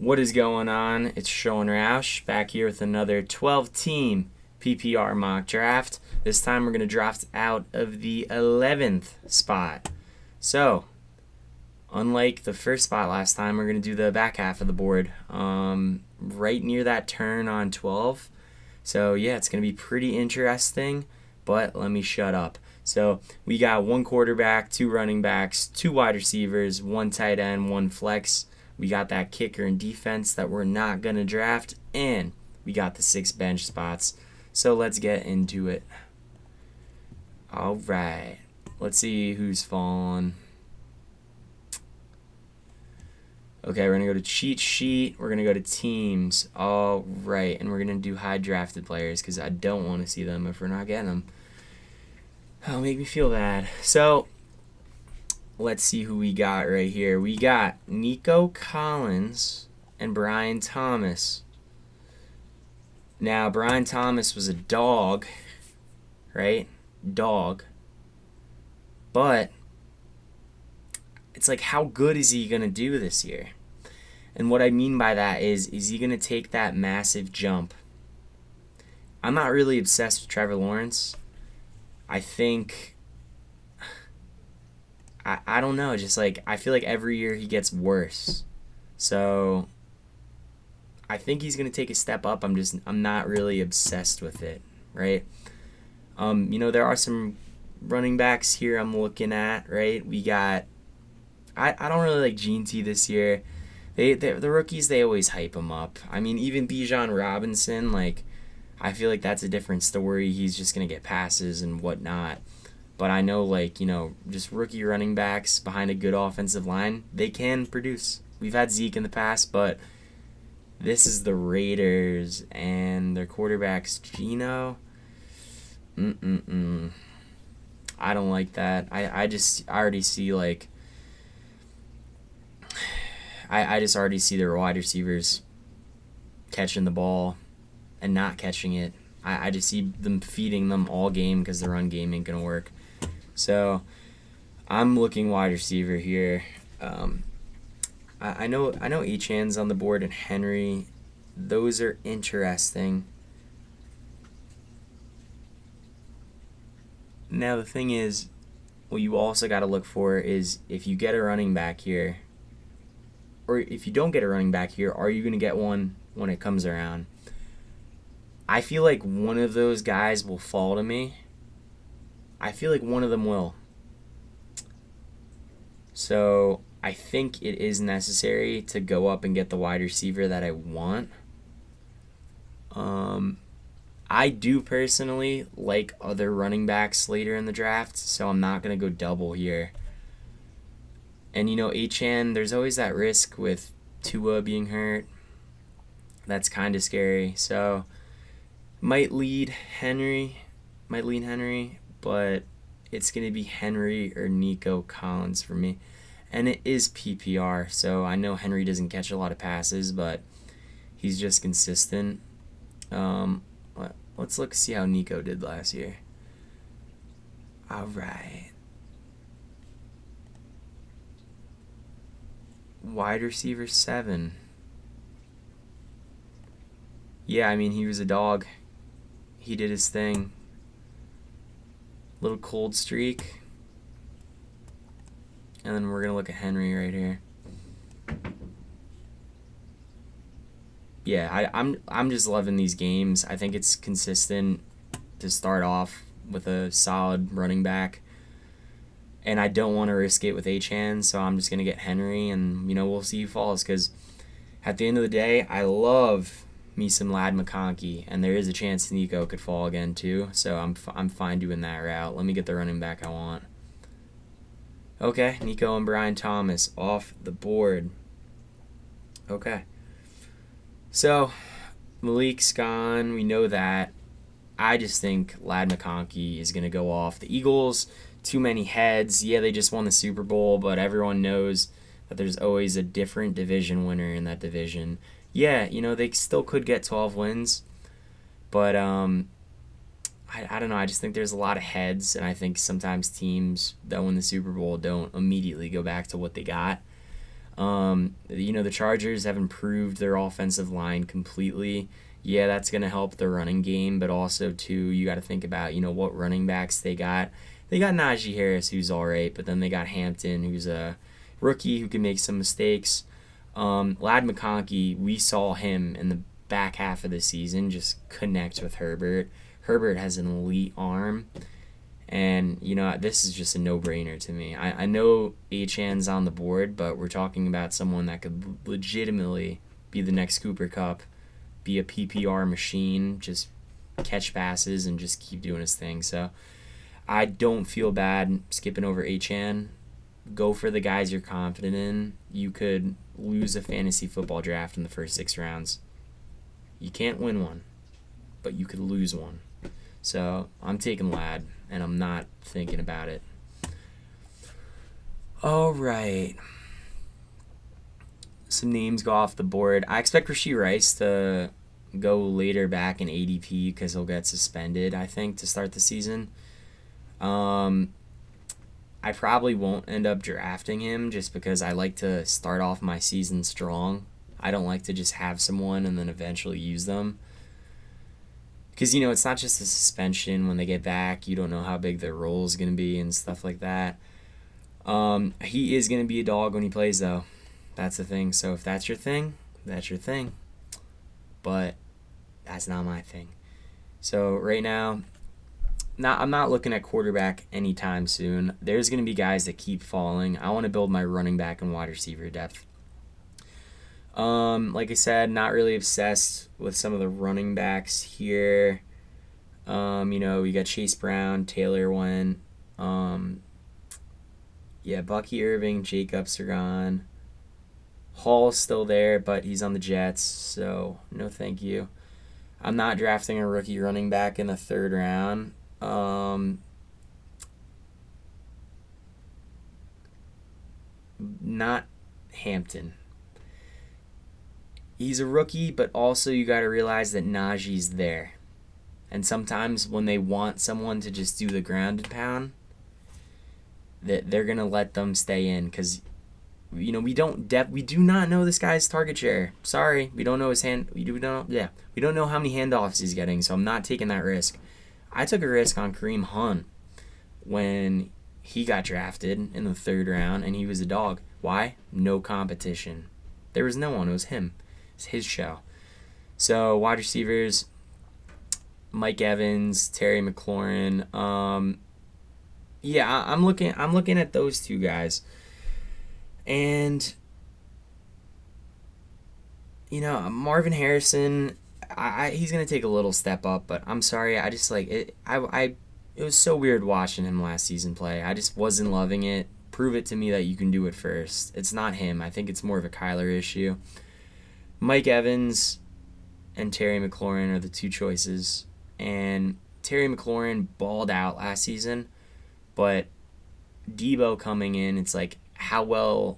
What is going on? It's Sean Roush back here with another 12-team PPR mock draft. This time we're going to draft out of the 11th spot. So, unlike the first spot last time, we're going to do the back half of the board, right near that turn on 12. So, yeah, it's going to be pretty interesting, but let me shut up. So, we got one quarterback, two running backs, two wide receivers, one tight end, one flex. We got that kicker and defense that we're not going to draft, and we got the 6 bench spots. So let's get into it. All right. Let's see who's fallen. Okay, we're going to go to cheat sheet. We're going to go to teams. All right, and we're going to do high drafted players because I don't want to see them if we're not getting them. That'll make me feel bad. So, let's see who we got right here. We got Nico Collins and Brian Thomas. Now, Brian Thomas was a dog, right? Dog. But it's like, how good is he going to do this year? And what I mean by that is he going to take that massive jump? I'm not really obsessed with Trevor Lawrence. I think... I don't know, just like I feel like every year he gets worse. So I think he's gonna take a step up. I'm not really obsessed with it, right? There are some running backs here I'm looking at, right? We got I don't really like Gene T this year. The rookies, they always hype him up. I mean, even Bijan Robinson, like I feel like that's a different story. He's just gonna get passes and whatnot. But I know, just rookie running backs behind a good offensive line, they can produce. We've had Zeke in the past, but this is the Raiders, and their quarterback's Geno. I don't like that. I already see, I just already see their wide receivers catching the ball and not catching it. I just see them feeding them all game because the run game ain't going to work. So, I'm looking wide receiver here. I know Echan's on the board and Henry. Those are interesting. Now, the thing is, what you also got to look for is if you get a running back here, or if you don't get a running back here, are you going to get one when it comes around? I feel like one of those guys will fall to me. I feel like one of them will. So I think it is necessary to go up and get the wide receiver that I want. I do personally like other running backs later in the draft, so I'm not going to go double here. And Achan, there's always that risk with Tua being hurt. That's kind of scary. So might lead Henry, but it's going to be Henry or Nico Collins for me. And it is PPR, so I know Henry doesn't catch a lot of passes, but he's just consistent. Let's see how Nico did last year. All right. Wide receiver 7. Yeah, I mean, he was a dog. He did his thing. Little cold streak. And then we're going to look at Henry right here. Yeah, I'm just loving these games. I think it's consistent to start off with a solid running back. And I don't want to risk it with Achan, so I'm just going to get Henry, and, we'll see who falls. Because at the end of the day, I love me some Lad McConkey, and there is a chance Nico could fall again too, so I'm fine doing that route. Let me get the running back I want. Okay, Nico and Brian Thomas off the board. Okay. So, Malik's gone. We know that. I just think Lad McConkey is going to go off. The Eagles, too many heads. Yeah, they just won the Super Bowl, but everyone knows that there's always a different division winner in that division. Yeah, they still could get 12 wins, but I don't know. I just think there's a lot of heads, and I think sometimes teams that win the Super Bowl don't immediately go back to what they got. The Chargers have improved their offensive line completely. Yeah, that's going to help the running game, but also, too, you got to think about, what running backs they got. They got Najee Harris, who's all right, but then they got Hampton, who's a rookie who can make some mistakes. Lad McConkey, we saw him in the back half of the season just connect with Herbert. Herbert has an elite arm. And, this is just a no-brainer to me. I know Achan's on the board, but we're talking about someone that could legitimately be the next Cooper Kupp, be a PPR machine, just catch passes and just keep doing his thing. So I don't feel bad skipping over Achan. Go for the guys you're confident in. You could lose a fantasy football draft in the first 6 rounds. You can't win one, but you could lose one. So I'm taking Lad, and I'm not thinking about it. All right. Some names go off the board. I expect Rashee Rice to go later back in ADP because he'll get suspended, I think, to start the season. I probably won't end up drafting him just because I like to start off my season strong. I don't like to just have someone and then eventually use them. Because, it's not just a suspension. When they get back, you don't know how big their role is going to be and stuff like that. He is going to be a dog when he plays, though. That's the thing. So if that's your thing, that's your thing. But that's not my thing. So right now, I'm not looking at quarterback anytime soon. There's going to be guys that keep falling. I want to build my running back and wide receiver depth. Like I said, not really obsessed with some of the running backs here. We got Chase Brown, Taylor went. Bucky Irving, Jacobs are gone. Hall's still there, but he's on the Jets, so no thank you. I'm not drafting a rookie running back in the 3rd round. Not Hampton. He's a rookie, but also you got to realize that Najee's there. And sometimes when they want someone to just do the ground and pound, that they're going to let them stay in because we do not know this guy's target share. Sorry, we don't know his we don't know how many handoffs he's getting, so I'm not taking that risk. I took a risk on Kareem Hunt when he got drafted in the 3rd round and he was a dog. Why? No competition. There was no one, it was him. It's his show. So wide receivers, Mike Evans, Terry McLaurin. I'm looking at those 2 guys. And Marvin Harrison, he's gonna take a little step up, but I'm sorry, I just like it. It was so weird watching him last season play. I just wasn't loving it. Prove it to me that you can do it first. It's not him. I think it's more of a Kyler issue. Mike Evans and Terry McLaurin are the 2 choices. And Terry McLaurin balled out last season, but Debo coming in, it's like, how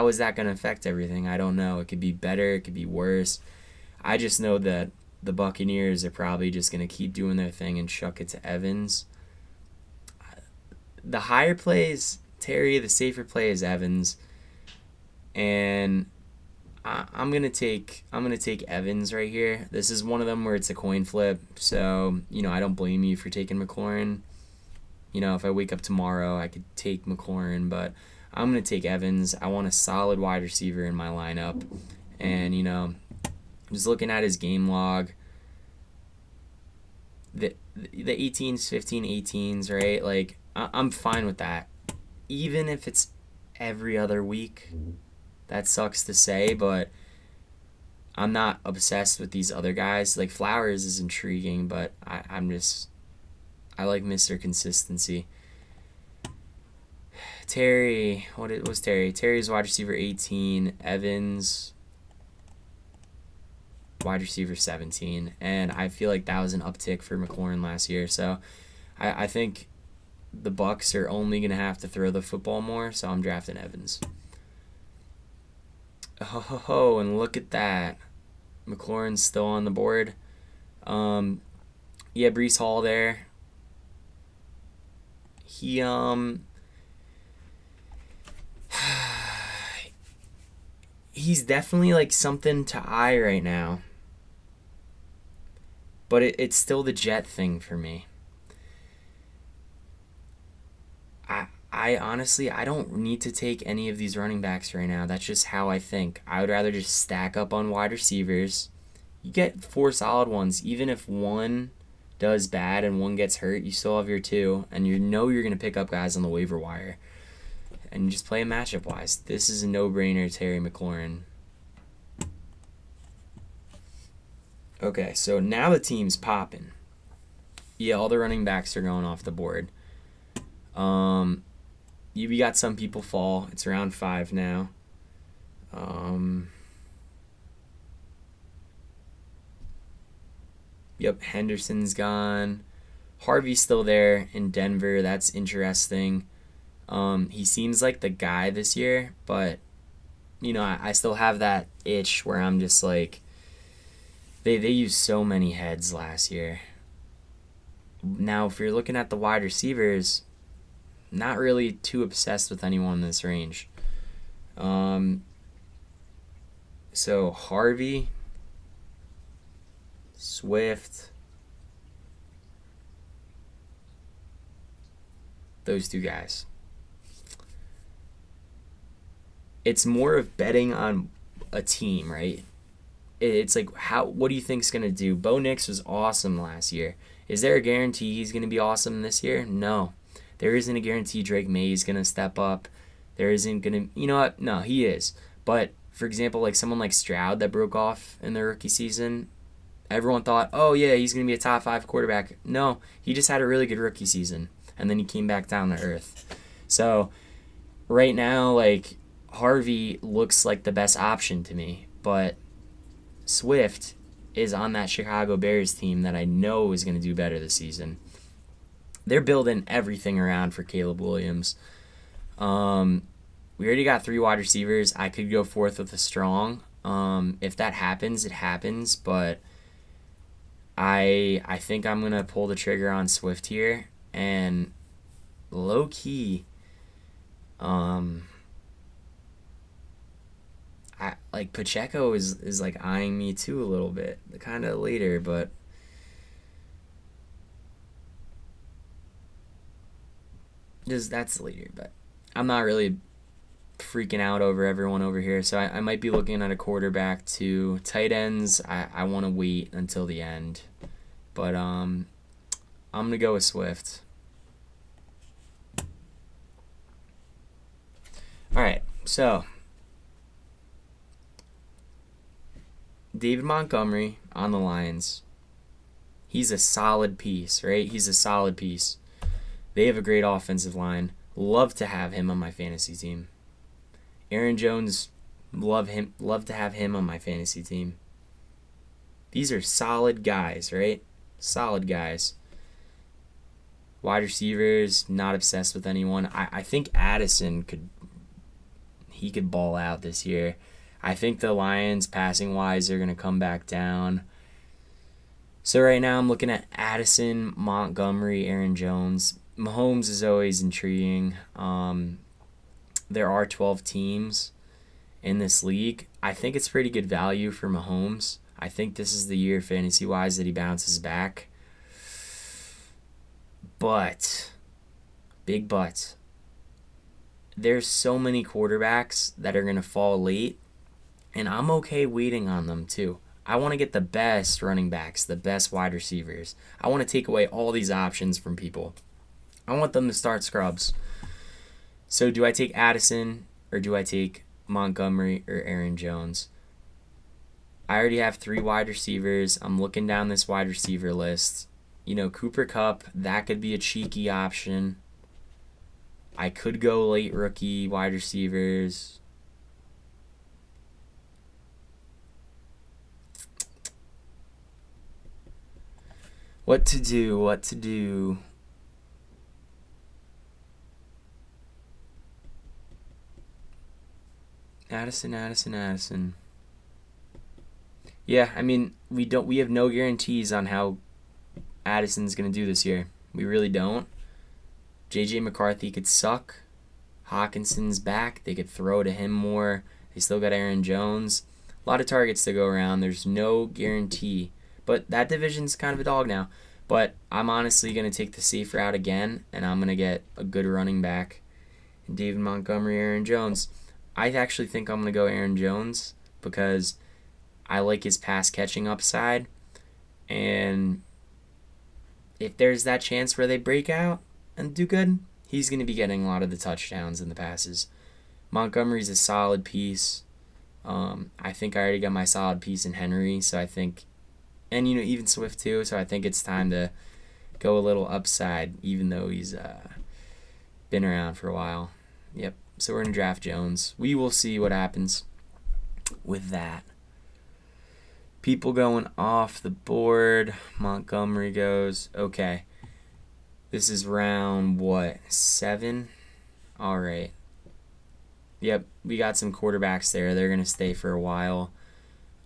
is that going to affect everything? I don't know. It could be better. It could be worse. I just know that the Buccaneers are probably just going to keep doing their thing and chuck it to Evans. The higher plays, Terry. The safer play is Evans. And I'm gonna take Evans right here. This is one of them where it's a coin flip. So I don't blame you for taking McLaurin. If I wake up tomorrow, I could take McLaurin, but I'm gonna take Evans. I want a solid wide receiver in my lineup, and just looking at his game log, the 18s, 15, 18s, right? Like I'm fine with that, even if it's every other week. That sucks to say, but I'm not obsessed with these other guys. Like Flowers is intriguing, but I like Mr. Consistency. Terry, what was Terry? Terry's wide receiver 18, Evans wide receiver 17, and I feel like that was an uptick for McLaurin last year. So I think the Bucs are only gonna have to throw the football more, so I'm drafting Evans. Oh, and look at that. McLaurin's still on the board. Breece Hall there. He he's definitely like something to eye right now. But it's still the Jet thing for me. I honestly, I don't need to take any of these running backs right now. That's just how I think. I would rather just stack up on wide receivers. You get 4 solid ones. Even if one does bad and one gets hurt, you still have your 2, and you know you're going to pick up guys on the waiver wire. And you just play a matchup wise. This is a no-brainer, Terry McLaurin. Okay, so now the team's popping. Yeah, all the running backs are going off the board. You got some people fall. It's around 5 now. Yep, Henderson's gone. Harvey's still there in Denver. That's interesting. He seems like the guy this year, but I still have that itch where I'm just like, they used so many heads last year. Now, if you're looking at the wide receivers, not really too obsessed with anyone in this range. So Harvey, Swift, those 2 guys. It's more of betting on a team, right? It's like, what do you think's going to do? Bo Nix was awesome last year. Is there a guarantee he's going to be awesome this year? No. There isn't a guarantee Drake May is going to step up. There isn't going to... You know what? No, he is. But, for example, like someone like Stroud that broke off in the rookie season, everyone thought, oh, yeah, he's going to be a top 5 quarterback. No, he just had a really good rookie season, and then he came back down to earth. So, right now, like, Harvey looks like the best option to me, but Swift is on that Chicago Bears team that I know is going to do better this season. They're building everything around for Caleb Williams. We already got 3 wide receivers. I could go 4th with a strong. If that happens, it happens, but I think I'm going to pull the trigger on Swift here, and low-key, Pacheco is like eyeing me too a little bit, kind of later, but that's later. But I'm not really freaking out over everyone over here, so I might be looking at a quarterback too. Tight ends, I want to wait until the end, but I'm gonna go with Swift. All right, so David Montgomery on the Lions. He's a solid piece, right? He's a solid piece. They have a great offensive line. Love to have him on my fantasy team. Aaron Jones, love to have him on my fantasy team. These are solid guys, right? Solid guys. Wide receivers, not obsessed with anyone. I think Addison could ball out this year. I think the Lions, passing-wise, are going to come back down. So right now I'm looking at Addison, Montgomery, Aaron Jones. Mahomes is always intriguing. There are 12 teams in this league. I think it's pretty good value for Mahomes. I think this is the year, fantasy-wise, that he bounces back. But, big but, there's so many quarterbacks that are going to fall late, and I'm okay waiting on them too. I want to get the best running backs, the best wide receivers. I want to take away all these options from people. I want them to start scrubs. So do I take Addison or do I take Montgomery or Aaron Jones? I already have 3 wide receivers. I'm looking down this wide receiver list. Cooper Kupp, that could be a cheeky option. I could go late rookie wide receivers. What to do? Addison. Yeah, I mean, we have no guarantees on how Addison's going to do this year. We really don't. J.J. McCarthy could suck. Hawkinson's back. They could throw to him more. They still got Aaron Jones. A lot of targets to go around. There's no guarantee. But that division's kind of a dog now. But I'm honestly going to take the safe route again, and I'm going to get a good running back in David Montgomery, Aaron Jones. I actually think I'm going to go Aaron Jones because I like his pass catching upside. And if there's that chance where they break out and do good, he's going to be getting a lot of the touchdowns and the passes. Montgomery's a solid piece. I think I already got my solid piece in Henry, so I think, and even Swift too, so I think it's time to go a little upside, even though he's been around for a while. Yep, so we're going to draft Jones. We will see what happens with that. People going off the board. Montgomery goes. Okay. This is round, 7? All right. Yep, we got some quarterbacks there. They're going to stay for a while.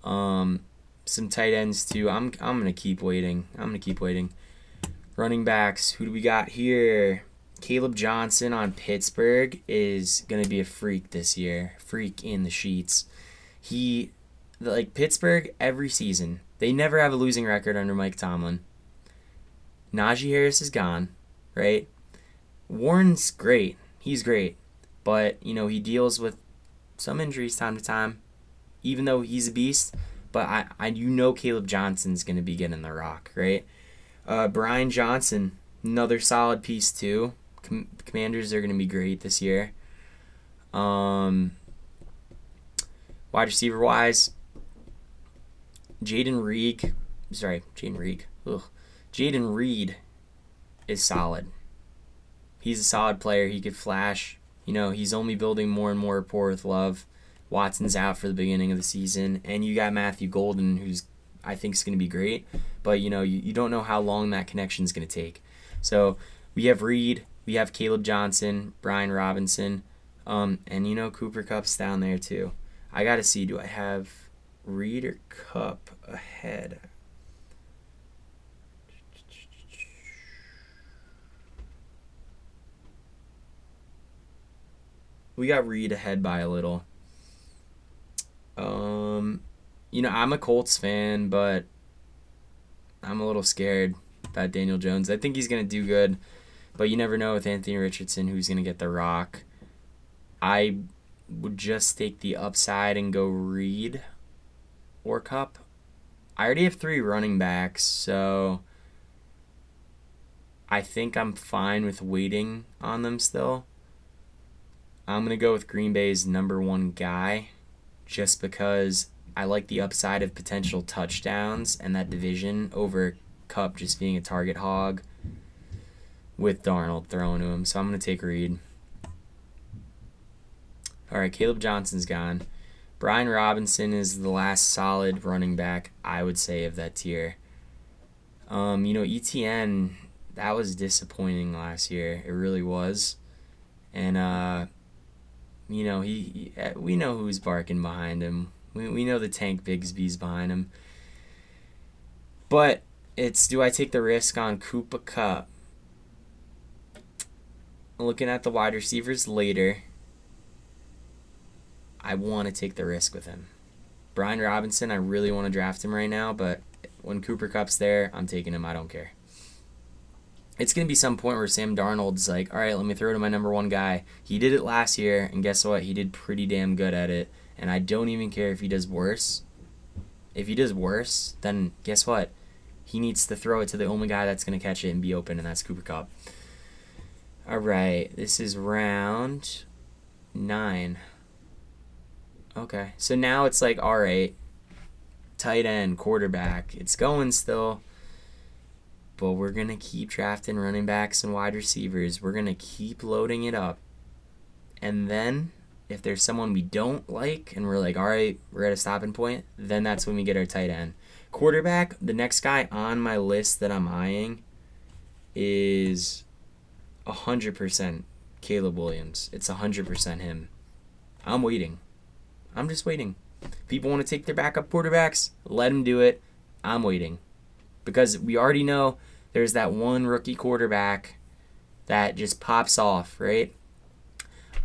Some tight ends, too. I'm going to keep waiting. Running backs. Who do we got here? Caleb Johnson on Pittsburgh is going to be a freak this year. Freak in the sheets. Pittsburgh, every season, they never have a losing record under Mike Tomlin. Najee Harris is gone, right? Warren's great. He's great. But, he deals with some injuries time to time, even though he's a beast. But Caleb Johnson's going to be getting the rock, right? Brian Johnson, another solid piece, too. Commanders are going to be great this year. Wide receiver-wise, Jaden Reed is solid. He's a solid player. He could flash. He's only building more and more rapport with Love. Watson's out for the beginning of the season. And you got Matthew Golden, who's I think is going to be great. But, you don't know how long that connection is going to take. So we have Reed. We have Caleb Johnson, Brian Robinson. And, Cooper Kupp's down there, too. I got to see, do I have Reed or Kupp ahead? We got Reed ahead by a little. I'm a Colts fan, but I'm a little scared about Daniel Jones. I think he's going to do good, but you never know with Anthony Richardson who's going to get the rock. I would just take the upside and go Reed or Kupp. I already have 3 running backs, so I think I'm fine with waiting on them still. I'm going to go with Green Bay's number 1 guy just because I like the upside of potential touchdowns and that division over Kupp just being a target hog with Darnold throwing to him. So I'm going to take Reed. All right, Caleb Johnson's gone. Brian Robinson is the last solid running back, I would say, of that tier. ETN, that was disappointing last year. It really was. And, we know who's barking behind him. We know the Tank Bigsby's behind him. But it's, do I take the risk on Cooper Kupp? Looking at the wide receivers later, I want to take the risk with him. Brian Robinson, I really want to draft him right now, but when Cooper Kupp's there, I'm taking him. I don't care. It's going to be some point where Sam Darnold's like, all right, let me throw to my number 1 guy. He did it last year, and guess what? He did pretty damn good at it, and I don't even care if he does worse. If he does worse, then guess what? He needs to throw it to the only guy that's going to catch it and be open, and that's Cooper Kupp. All right, this is round 9. Okay, so now it's like, all right, tight end, quarterback. It's going still. But we're going to keep drafting running backs and wide receivers. We're going to keep loading it up. And then, if there's someone we don't like, and we're like, all right, we're at a stopping point, then that's when we get our tight end. Quarterback, the next guy on my list that I'm eyeing is 100% Caleb Williams. It's 100% him. I'm waiting. I'm just waiting. People want to take their backup quarterbacks, let them do it. I'm waiting. Because we already know there's that one rookie quarterback that just pops off, right?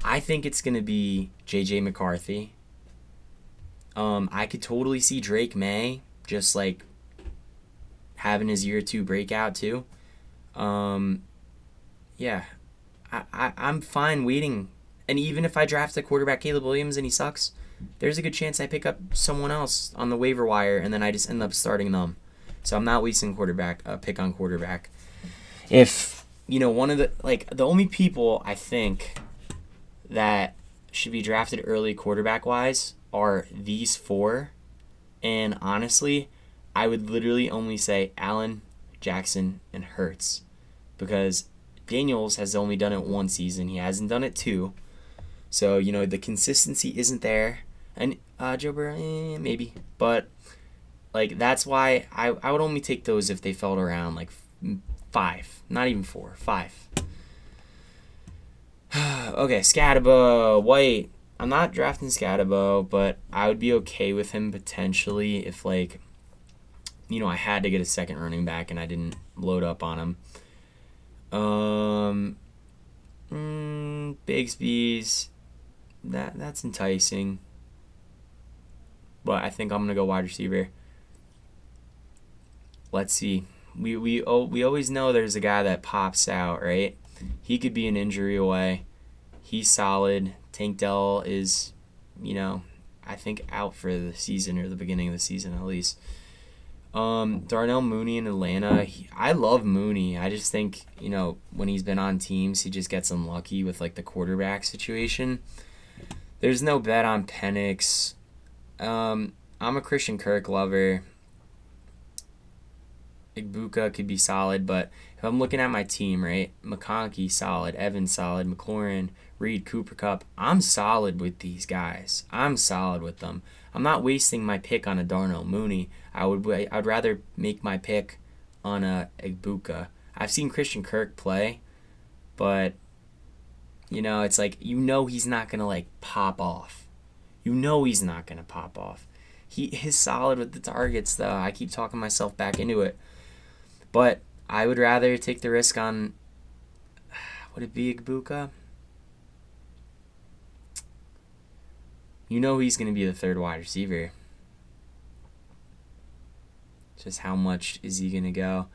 I think it's going to be J.J. McCarthy. I could totally see Drake May just like having his year two breakout too. Um, yeah, I'm fine waiting. And even if I draft a quarterback, Caleb Williams, and he sucks, there's a good chance I pick up someone else on the waiver wire, and then I just end up starting them. So I'm not wasting quarterback pick on quarterback. If one of the only people I think that should be drafted early quarterback wise are these four, and honestly, I would literally only say Allen, Jackson, and Hurts, because Daniels has only done it one season. He hasn't done it two. So, the consistency isn't there. And Joe Burrow, maybe. But, that's why I would only take those if they fell around, 5. Not even 4. 5. Okay, Scatabo, White. I'm not drafting Scatabo, but I would be okay with him potentially if, I had to get a second running back and I didn't load up on him. Bigsby's, that's enticing, but I think I'm gonna go wide receiver. Let's see. We always know there's a guy that pops out, right? He could be an injury away. He's solid. Tank Dell is, I think out for the season or the beginning of the season at least. Darnell Mooney in Atlanta. I love Mooney. I just think, when he's been on teams, he just gets unlucky with the quarterback situation. There's no bet on Penix. I'm a Christian Kirk lover. Igbuka could be solid, but if I'm looking at my team, right? McConkey solid, Evans solid, McLaurin, Reed, Cooper Kupp. I'm solid with these guys. I'm solid with them. I'm not wasting my pick on a Darnell Mooney. I'd rather make my pick on a Igbuka. I've seen Christian Kirk play, but it's he's not gonna pop off. He's not gonna pop off. He is solid with the targets though. I keep talking myself back into it. But I would rather take the risk on, would it be Igbuka? He's going to be the third wide receiver. Just how much is he going to go?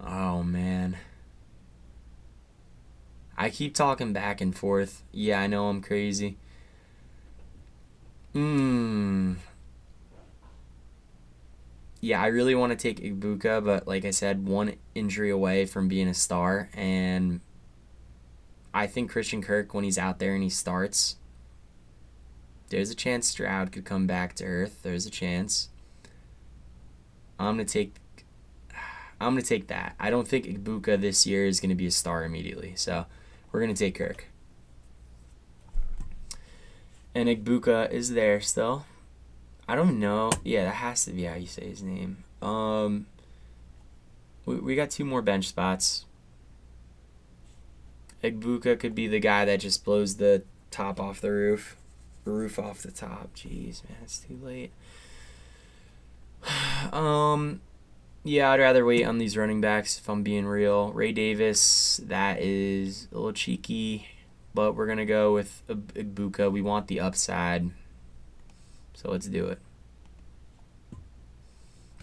Oh, man. I keep talking back and forth. Yeah, I know I'm crazy. Yeah, I really want to take Igbuka, but like I said, one injury away from being a star, and I think Christian Kirk, when he's out there and he starts, there's a chance Stroud could come back to earth. There's a chance. I'm gonna take that. I don't think Igbuka this year is gonna be a star immediately, so we're gonna take Kirk. And Igbuka is there still. I don't know. Yeah, that has to be how you say his name. We got 2 more bench spots. Igbuka could be the guy that just blows the top off the roof. Roof off the top. Jeez, man, it's too late. Yeah, I'd rather wait on these running backs if I'm being real. Ray Davis, that is a little cheeky, but we're going to go with Igbuka. We want the upside. So let's do it.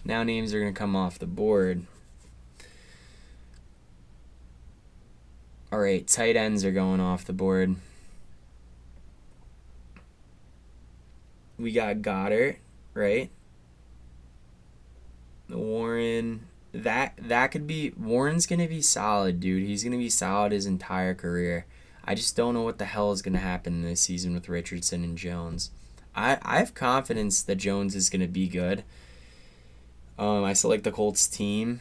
Now names are going to come off the board. All right, tight ends are going off the board. We got Goddard, right? Warren, that could be, Warren's going to be solid, dude. He's going to be solid his entire career. I just don't know what the hell is going to happen this season with Richardson and Jones. I have confidence that Jones is going to be good. I still like the Colts team.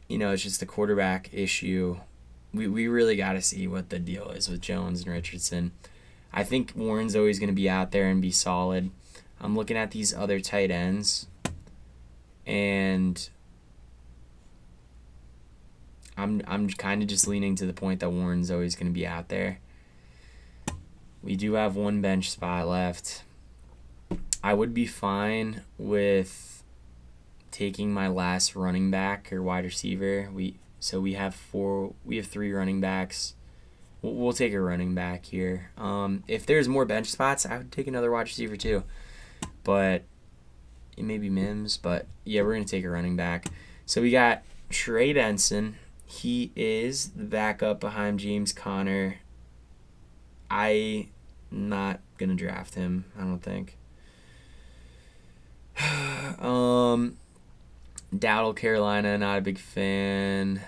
It's just the quarterback issue. We really got to see what the deal is with Jones and Richardson. I think Warren's always going to be out there and be solid. I'm looking at these other tight ends, and I'm kind of just leaning to the point that Warren's always going to be out there. We do have one bench spot left. I would be fine with taking my last running back or wide receiver. We have 3 running backs, We'll take a running back here. If there's more bench spots, I would take another wide receiver too. But it may be Mims. But yeah, we're going to take a running back. So we got Trey Benson. He is the backup behind James Conner. I'm not going to draft him, I don't think. Dowdle, Carolina, not a big fan.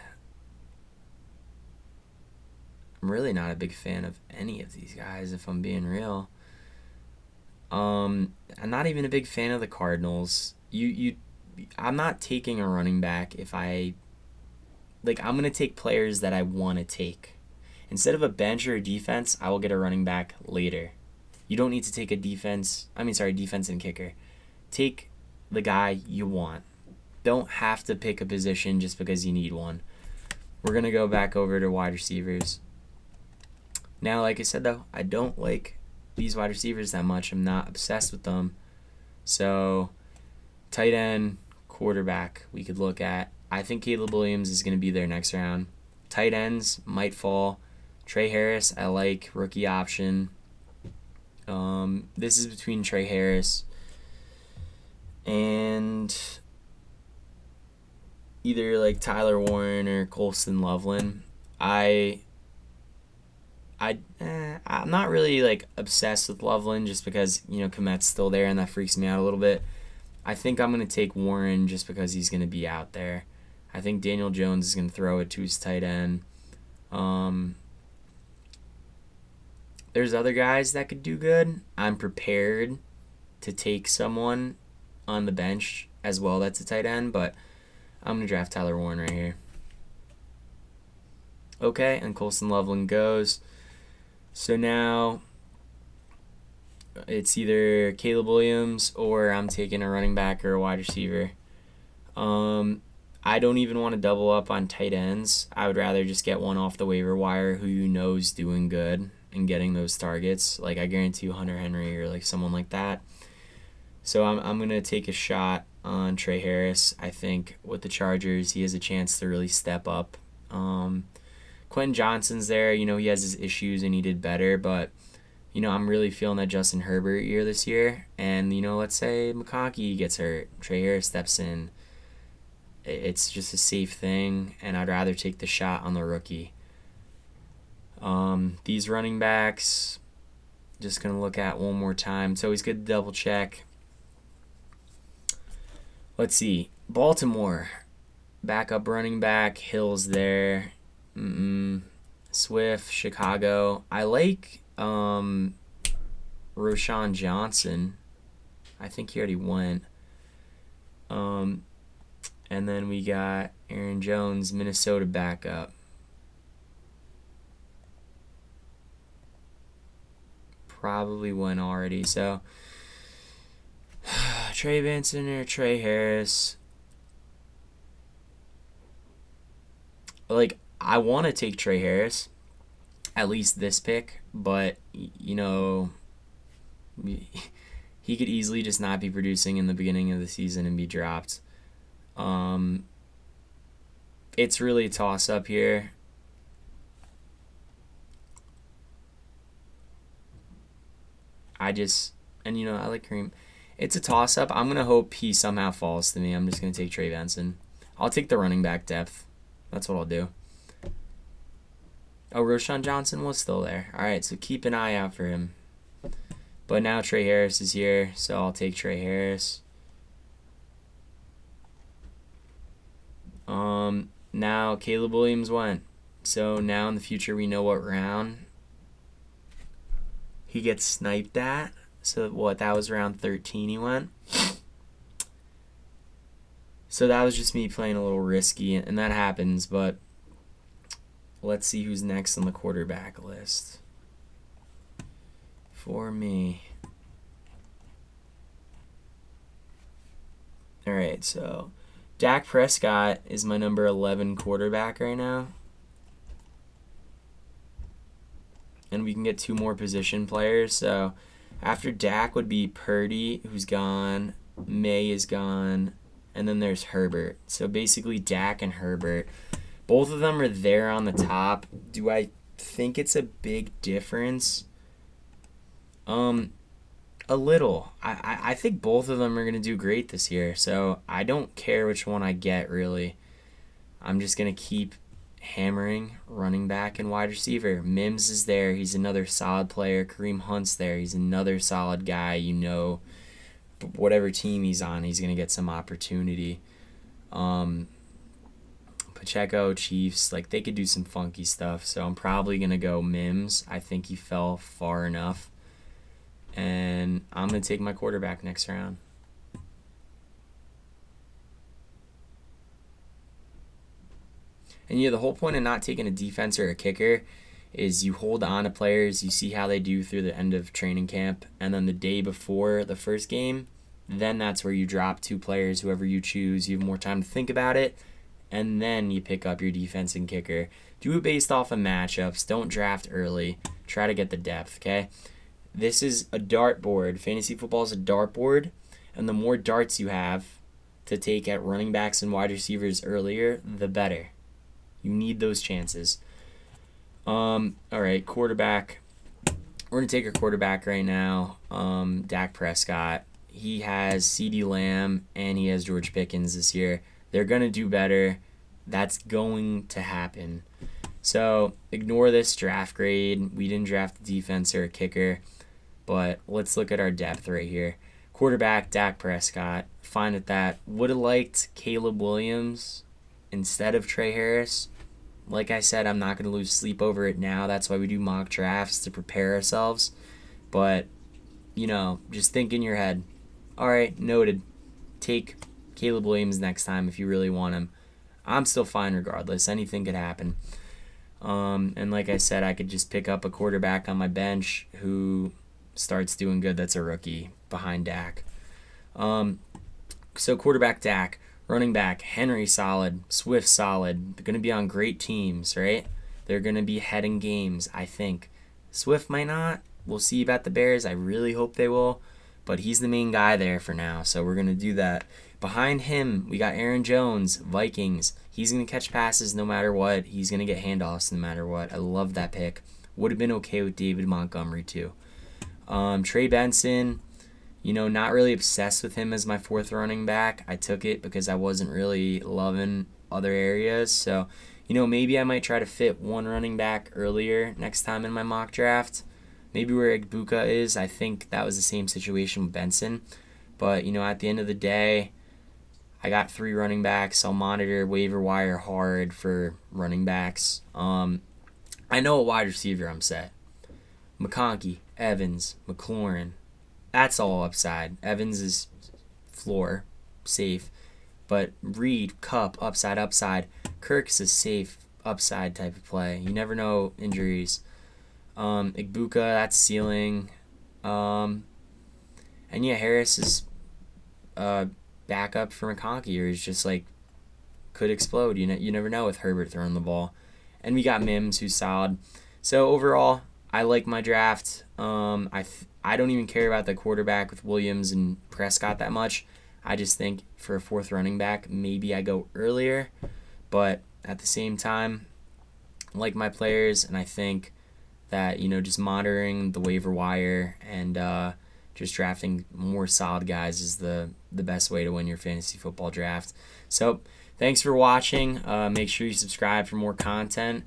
I'm really not a big fan of any of these guys, if I'm being real. I'm not even a big fan of the Cardinals. I'm not taking a running back if I'm gonna take players that I want to take. Instead of a bench or a defense, I will get a running back later. You don't need to take a defense and kicker. Take the guy you want. Don't have to pick a position just because you need one. We're gonna go back over to wide receivers. Now, like I said, though, I don't like these wide receivers that much. I'm not obsessed with them. So, tight end, quarterback, we could look at. I think Caleb Williams is going to be there next round. Tight ends might fall. Trey Harris, I like. Rookie option. This is between Trey Harris and either like Tyler Warren or Colston Loveland. I'm not really like obsessed with Loveland just because Komet's still there and that freaks me out a little bit. I think I'm gonna take Warren just because he's gonna be out there. I think Daniel Jones is gonna throw it to his tight end. There's other guys that could do good. I'm prepared to take someone on the bench as well that's a tight end, but I'm gonna draft Tyler Warren right here. Okay, and Colston Loveland goes. So now it's either Caleb Williams or I'm taking a running back or a wide receiver. I don't even want to double up on tight ends. I would rather just get one off the waiver wire who you know is doing good and getting those targets. Like I guarantee you Hunter Henry or like someone like that. So I'm going to take a shot on Trey Harris. I think with the Chargers, he has a chance to really step up. Quentin Johnson's there. He has his issues and he did better, but I'm really feeling that Justin Herbert year this year. And, let's say McConkey gets hurt. Trey Harris steps in. It's just a safe thing, and I'd rather take the shot on the rookie. These running backs, just going to look at one more time. It's always good to double check. Let's see. Baltimore, backup running back. Hill's there. Swift, Chicago. I like Roschon Johnson. I think he already went. And then we got Aaron Jones, Minnesota backup. Probably went already. So Trey Benson or Trey Harris. Like, I want to take Trey Harris, at least this pick, but, he could easily just not be producing in the beginning of the season and be dropped. It's really a toss-up here. I like Kareem. It's a toss-up. I'm going to hope he somehow falls to me. I'm just going to take Trey Benson. I'll take the running back depth. That's what I'll do. Oh, Roschon Johnson was still there. All right, so keep an eye out for him. But now Trey Harris is here, so I'll take Trey Harris. Now Caleb Williams went. So now in the future we know what round he gets sniped at. So that was round 13 he went. So that was just me playing a little risky, and that happens, but let's see who's next on the quarterback list for me. All right, so Dak Prescott is my number 11 quarterback right now. And we can get two more position players. So after Dak would be Purdy, who's gone. May is gone. And then there's Herbert. So basically Dak and Herbert. Both of them are there on the top. Do I think it's a big difference. A little. I think both of them are going to do great this year, so I don't care which one I get, really. I'm just going to keep hammering running back and wide receiver. Mims is there. He's another solid player. Kareem Hunt's there. He's another solid guy. Whatever team he's on, he's going to get some opportunity. Pacheco, Chiefs, they could do some funky stuff, so I'm probably going to go Mims. I think he fell far enough. And I'm going to take my quarterback next round. And the whole point of not taking a defense or a kicker is you hold on to players, you see how they do through the end of training camp, and then the day before the first game, then that's where you drop 2 players, whoever you choose. You have more time to think about it, and then you pick up your defense and kicker. Do it based off of matchups. Don't draft early. Try to get the depth, okay? This is a dartboard. Fantasy football is a dartboard, and the more darts you have to take at running backs and wide receivers earlier, the better. You need those chances. All right, quarterback. We're going to take our quarterback right now, Dak Prescott. He has CeeDee Lamb, and he has George Pickens this year. They're going to do better. That's going to happen. So ignore this draft grade. We didn't draft a defense or a kicker. But let's look at our depth right here. Quarterback, Dak Prescott. Fine with that. Would have liked Caleb Williams instead of Trey Harris. Like I said, I'm not going to lose sleep over it now. That's why we do mock drafts, to prepare ourselves. But, just think in your head. All right, noted. Take Caleb Williams next time if you really want him. I'm still fine regardless. Anything could happen. And like I said, I could just pick up a quarterback on my bench who starts doing good. That's a rookie behind Dak. So quarterback Dak, running back Henry solid, Swift solid. They're going to be on great teams, right? They're going to be ahead in games, I think. Swift might not. We'll see about the Bears. I really hope they will. But he's the main guy there for now, so we're going to do that. Behind him, we got Aaron Jones, Vikings. He's going to catch passes no matter what. He's going to get handoffs no matter what. I love that pick. Would have been okay with David Montgomery, too. Trey Benson, not really obsessed with him as my 4th running back. I took it because I wasn't really loving other areas. So, maybe I might try to fit one running back earlier next time in my mock draft. Maybe where Igbuka is. I think that was the same situation with Benson. But, at the end of the day, I got 3 running backs. I'll monitor waiver wire hard for running backs. I know a wide receiver I'm set. McConkey, Evans, McLaurin. That's all upside. Evans is floor, safe. But Reed, Cup, upside. Kirk's a safe upside type of play. You never know injuries. Igbuka, that's ceiling. And Harris is backup for McConkey, or he's just could explode. You never know with Herbert throwing the ball. And we got Mims, who's solid. So overall, I like my draft. I don't even care about the quarterback with Williams and Prescott that much. I just think for a 4th running back, maybe I go earlier. But at the same time, I like my players, and I think that, just monitoring the waiver wire and just drafting more solid guys is the best way to win your fantasy football draft. So thanks for watching. Make sure you subscribe for more content.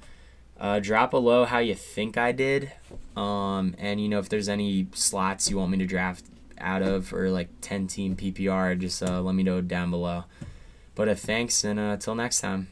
Drop below how you think I did. And if there's any slots you want me to draft out of, or 10-team PPR, just let me know down below. But thanks, and until next time.